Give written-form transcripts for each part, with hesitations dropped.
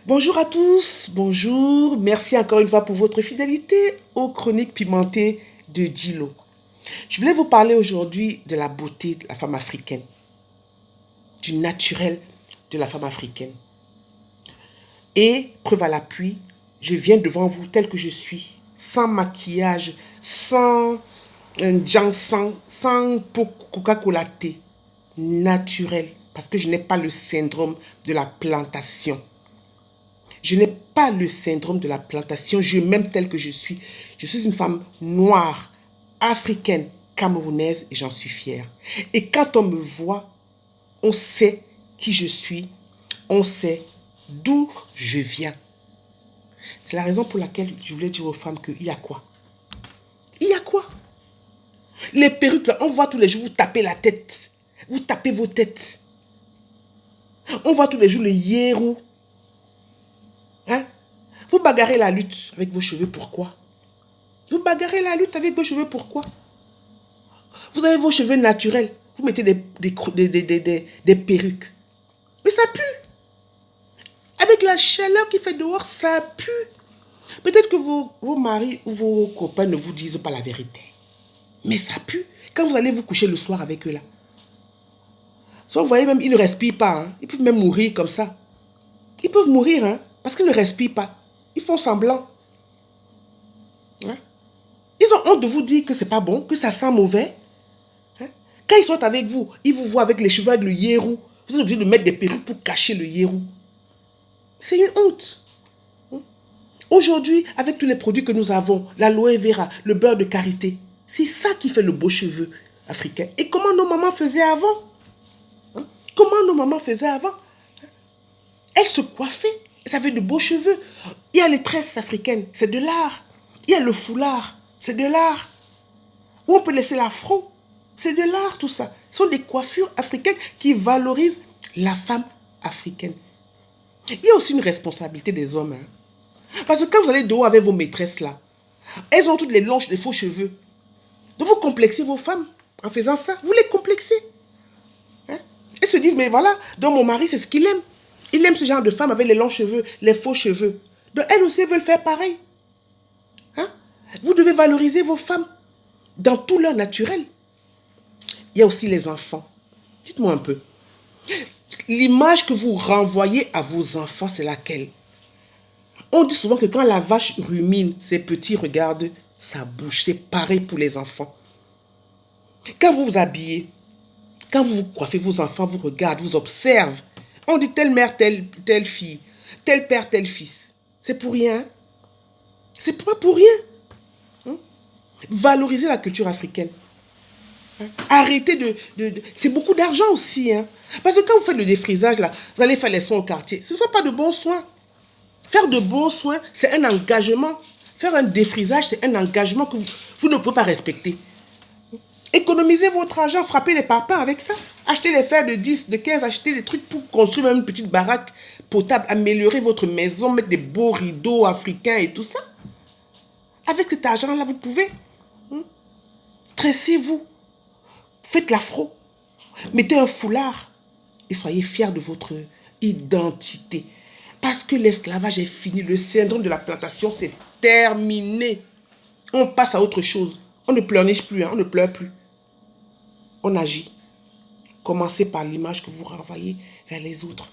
Bonjour à tous, bonjour. Merci encore une fois pour votre fidélité aux chroniques pimentées de Dilo. Je voulais vous parler aujourd'hui de la beauté de la femme africaine, du naturel de la femme africaine. Et, preuve à l'appui, je viens devant vous tel que je suis, sans maquillage, sans sans peau Coca-Cola thé, naturel, parce que je n'ai pas le syndrome de la plantation. Je n'ai pas le syndrome de la plantation, je m'aime telle que je suis. Je suis une femme noire, africaine, camerounaise et j'en suis fière. Et quand on me voit, on sait qui je suis, on sait d'où je viens. C'est la raison pour laquelle je voulais dire aux femmes qu'il y a quoi? Il y a quoi? Les perruques, là, on voit tous les jours, vous tapez la tête. Vous tapez vos têtes. On voit tous les jours le yérou. Hein? Vous bagarrez la lutte avec vos cheveux, pourquoi? Vous bagarrez la lutte avec vos cheveux, pourquoi? Vous avez vos cheveux naturels. Vous mettez des perruques. Mais ça pue. Avec la chaleur qui fait dehors, ça pue. Peut-être que vos maris ou vos copains ne vous disent pas la vérité. Mais ça pue. Quand vous allez vous coucher le soir avec eux là. Soit vous voyez même, ils ne respirent pas. Hein. Ils peuvent même mourir comme ça. Ils peuvent mourir hein, parce qu'ils ne respirent pas. Ils font semblant. Hein? Ils ont honte de vous dire que c'est pas bon, que ça sent mauvais. Hein? Quand ils sont avec vous, ils vous voient avec les cheveux, avec le yérou. Vous êtes obligé de mettre des perruques pour cacher le yérou. C'est une honte. Hein? Aujourd'hui, avec tous les produits que nous avons, l'aloe vera, le beurre de karité, c'est ça qui fait le beau cheveu africain. Et comment nos mamans faisaient avant? Hein? Comment nos mamans faisaient avant? Elles se coiffaient, elles avaient de beaux cheveux. Il y a les tresses africaines, c'est de l'art. Il y a le foulard, c'est de l'art. Ou on peut laisser l'afro, c'est de l'art tout ça. Ce sont des coiffures africaines qui valorisent la femme africaine. Il y a aussi une responsabilité des hommes. Hein. Parce que quand vous allez dehors avec vos maîtresses là, elles ont toutes les longs, les faux cheveux. Donc vous complexez vos femmes en faisant ça. Vous les complexez. Hein? Elles se disent, mais voilà, donc mon mari c'est ce qu'il aime. Il aime ce genre de femme avec les longs cheveux, les faux cheveux. Donc elles aussi veulent faire pareil. Hein? Vous devez valoriser vos femmes dans tout leur naturel. Il y a aussi les enfants. Dites-moi un peu. L'image que vous renvoyez à vos enfants, c'est laquelle? On dit souvent que quand la vache rumine, ses petits regardent sa bouche. C'est pareil pour les enfants. Quand vous vous habillez, quand vous vous coiffez, vos enfants vous regardent, vous observent. On dit telle mère, telle fille, tel père, tel fils. C'est pour rien. C'est pas pour rien. Hein? Valoriser la culture africaine. Hein? Arrêtez c'est beaucoup d'argent aussi. Hein? Parce que quand vous faites le défrisage, là, vous allez faire les soins au quartier. Ce ne sont pas de bons soins. Faire de bons soins, c'est un engagement. Faire un défrisage, c'est un engagement que vous ne pouvez pas respecter. Économisez votre argent, frappez les parpaings avec ça. Achetez les fers de 10, de 15, achetez des trucs pour construire même une petite baraque potable, améliorer votre maison, mettre des beaux rideaux africains et tout ça. Avec cet argent-là, vous pouvez. Tressez-vous. Faites l'afro. Mettez un foulard. Et soyez fiers de votre identité. Parce que l'esclavage est fini. Le syndrome de la plantation, c'est terminé. On passe à autre chose. On ne pleurniche plus, hein, on ne pleure plus. On agit. Commencez par l'image que vous renvoyez vers les autres.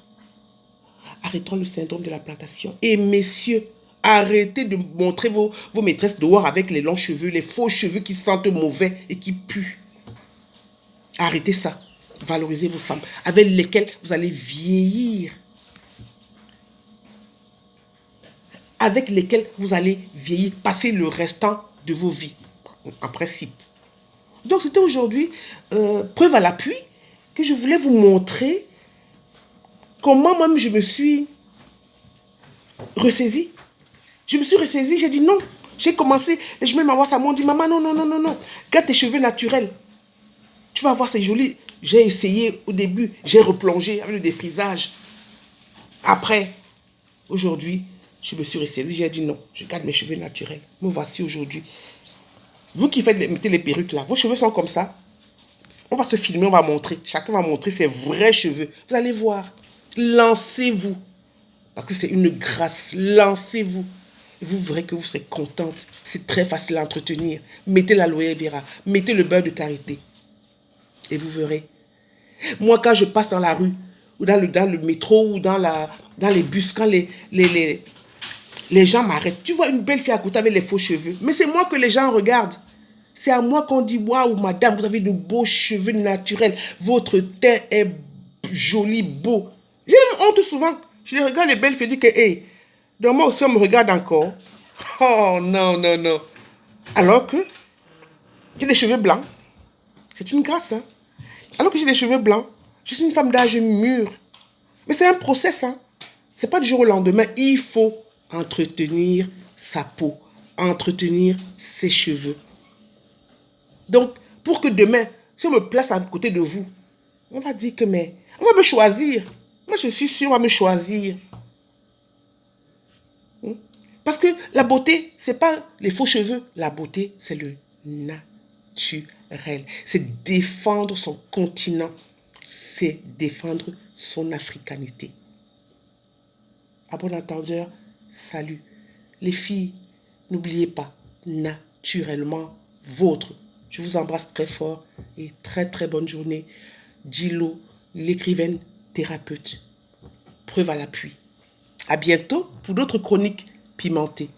Arrêtons le syndrome de la plantation. Et messieurs, arrêtez de montrer vos maîtresses dehors avec les longs cheveux, les faux cheveux qui sentent mauvais et qui puent. Arrêtez ça. Valorisez vos femmes avec lesquelles vous allez vieillir. Avec lesquelles vous allez vieillir, passer le restant de vos vies, en principe. Donc c'était aujourd'hui, preuve à l'appui, que je voulais vous montrer comment moi-même je me suis ressaisie. Je me suis ressaisie, j'ai dit non. J'ai commencé, je mets ma voix, ça m'a dit, maman, non, non, non, non, non. Garde tes cheveux naturels. Tu vas voir, c'est joli. J'ai essayé au début, j'ai replongé avec le défrisage. Après, aujourd'hui, je me suis ressaisie, j'ai dit non, je garde mes cheveux naturels. Me voici aujourd'hui. Vous qui mettez les perruques là, vos cheveux sont comme ça. On va se filmer, on va montrer. Chacun va montrer ses vrais cheveux. Vous allez voir. Lancez-vous. Parce que c'est une grâce. Lancez-vous. Et vous verrez que vous serez contente. C'est très facile à entretenir. Mettez l'aloe vera. Mettez le beurre de karité. Et vous verrez. Moi, quand je passe dans la rue, ou dans le métro, ou dans les bus, quand les gens m'arrêtent. Tu vois une belle fille à côté avec les faux cheveux. Mais c'est moi que les gens regardent. C'est à moi qu'on dit, waouh, madame, vous avez de beaux cheveux naturels. Votre teint est joli, beau. J'ai même honte souvent. Je les regarde, les belles filles, je dis que, hey, donc moi aussi, on me regarde encore. Oh, non, non, non. Alors que j'ai des cheveux blancs. C'est une grâce, hein. Alors que j'ai des cheveux blancs, je suis une femme d'âge mûr. Mais c'est un process, hein. C'est pas du jour au lendemain. Il faut entretenir sa peau, entretenir ses cheveux. Donc, pour que demain, si on me place à côté de vous, on va dire que, mais, on va me choisir. Moi, je suis sûre, on va me choisir. Parce que la beauté, c'est pas les faux cheveux. La beauté, c'est le naturel. C'est défendre son continent. C'est défendre son africanité. À bon entendeur, salut. Les filles, n'oubliez pas, naturellement vôtre. Je vous embrasse très fort et très très bonne journée. Djilo, l'écrivaine thérapeute. Preuve à l'appui. À bientôt pour d'autres chroniques pimentées.